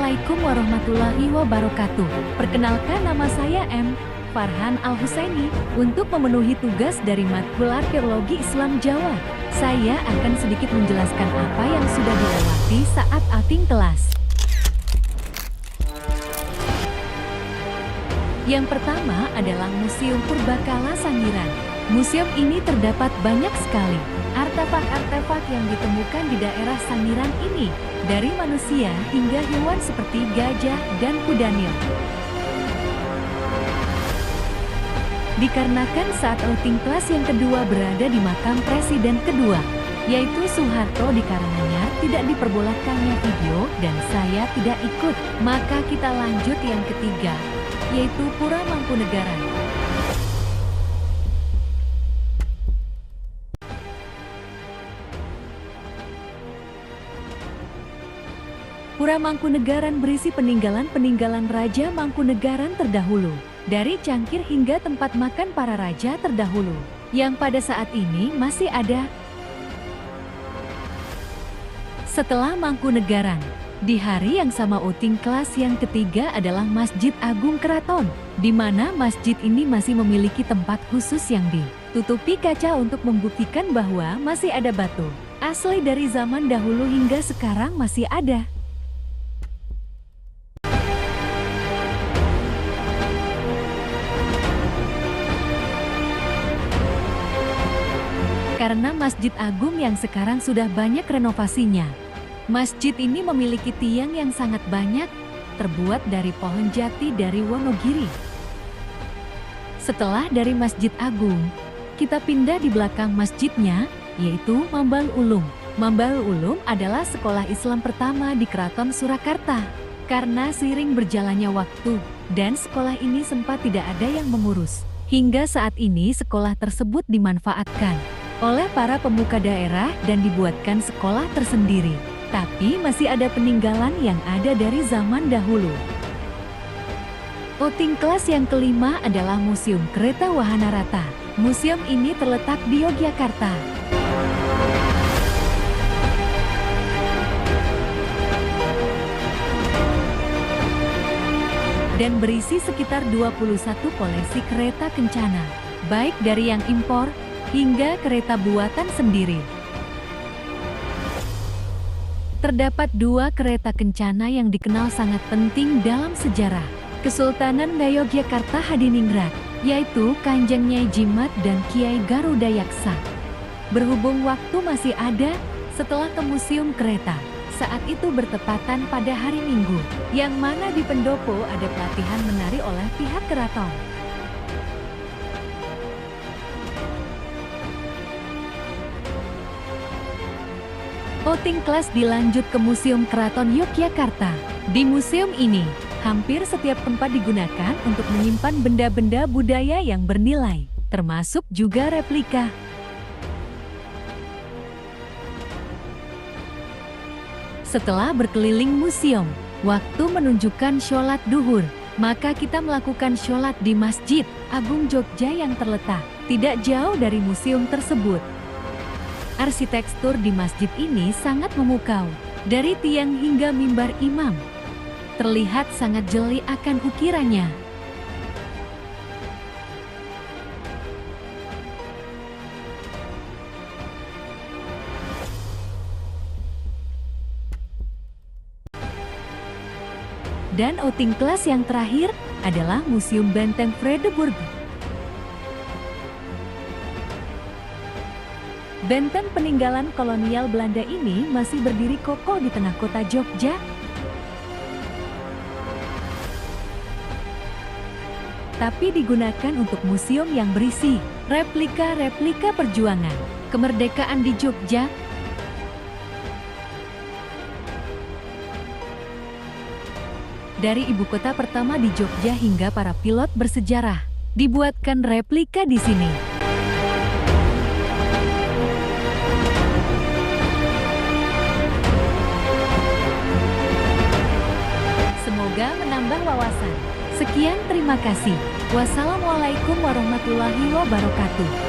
Assalamualaikum warahmatullahi wabarakatuh. Perkenalkan, nama saya M. Farhan Al-Husaini. Untuk memenuhi tugas dari Matkul Arkeologi Islam Jawa, saya akan sedikit menjelaskan apa yang sudah dilewati saat outing kelas. Yang pertama adalah Museum Purbakala Sangiran. Museum ini terdapat banyak sekali artefak-artefak yang ditemukan di daerah Sangiran ini, dari manusia hingga hewan seperti gajah dan kuda nil. Dikarenakan saat outing kelas yang kedua berada di makam presiden kedua, yaitu Soeharto, dikarenanya tidak diperbolehkannya video dan saya tidak ikut, maka kita lanjut yang ketiga, yaitu Pura Mangkunegaran. Pura Mangkunegaran berisi peninggalan-peninggalan Raja Mangkunegaran terdahulu, dari cangkir hingga tempat makan para raja terdahulu, yang pada saat ini masih ada. Setelah Mangkunegaran, di hari yang sama outing kelas yang ketiga adalah Masjid Agung Keraton, di mana masjid ini masih memiliki tempat khusus yang ditutupi kaca untuk membuktikan bahwa masih ada batu asli dari zaman dahulu hingga sekarang masih ada. Karena Masjid Agung yang sekarang sudah banyak renovasinya, masjid ini memiliki tiang yang sangat banyak, terbuat dari pohon jati dari Wonogiri. Setelah dari Masjid Agung, kita pindah di belakang masjidnya, yaitu Mambal Ulum. Mambal Ulum adalah sekolah Islam pertama di Keraton Surakarta. Karena seiring berjalannya waktu, dan sekolah ini sempat tidak ada yang mengurus, hingga saat ini sekolah tersebut dimanfaatkan oleh para pemuka daerah dan dibuatkan sekolah tersendiri. Tapi masih ada peninggalan yang ada dari zaman dahulu. Outing kelas yang kelima adalah Museum Kereta Wahana Rata. Museum ini terletak di Yogyakarta. Dan berisi sekitar 21 koleksi kereta kencana, baik dari yang impor hingga kereta buatan sendiri. Terdapat dua kereta kencana yang dikenal sangat penting dalam sejarah Kesultanan Ngayogyakarta Hadiningrat, yaitu Kanjeng Nyai Jimat dan Kiai Garuda Yaksa. Berhubung waktu masih ada, setelah ke museum kereta, saat itu bertepatan pada hari Minggu, yang mana di pendopo ada pelatihan menari oleh pihak keraton. Outing kelas dilanjut ke Museum Keraton Yogyakarta. Di museum ini, hampir setiap tempat digunakan untuk menyimpan benda-benda budaya yang bernilai, termasuk juga replika. Setelah berkeliling museum, waktu menunjukkan sholat duhur, maka kita melakukan sholat di Masjid Agung Jogja yang terletak tidak jauh dari museum tersebut. Arsitektur di masjid ini sangat memukau, dari tiang hingga mimbar imam. Terlihat sangat jeli akan ukirannya. Dan outing kelas yang terakhir adalah Museum Benteng Vredeburg. Benteng peninggalan kolonial Belanda ini masih berdiri kokoh di tengah kota Jogja. Tapi digunakan untuk museum yang berisi replika-replika perjuangan kemerdekaan di Jogja. Dari ibu kota pertama di Jogja hingga para pilot bersejarah, dibuatkan replika di sini. Semoga menambah wawasan. Sekian, terima kasih. Wassalamualaikum warahmatullahi wabarakatuh.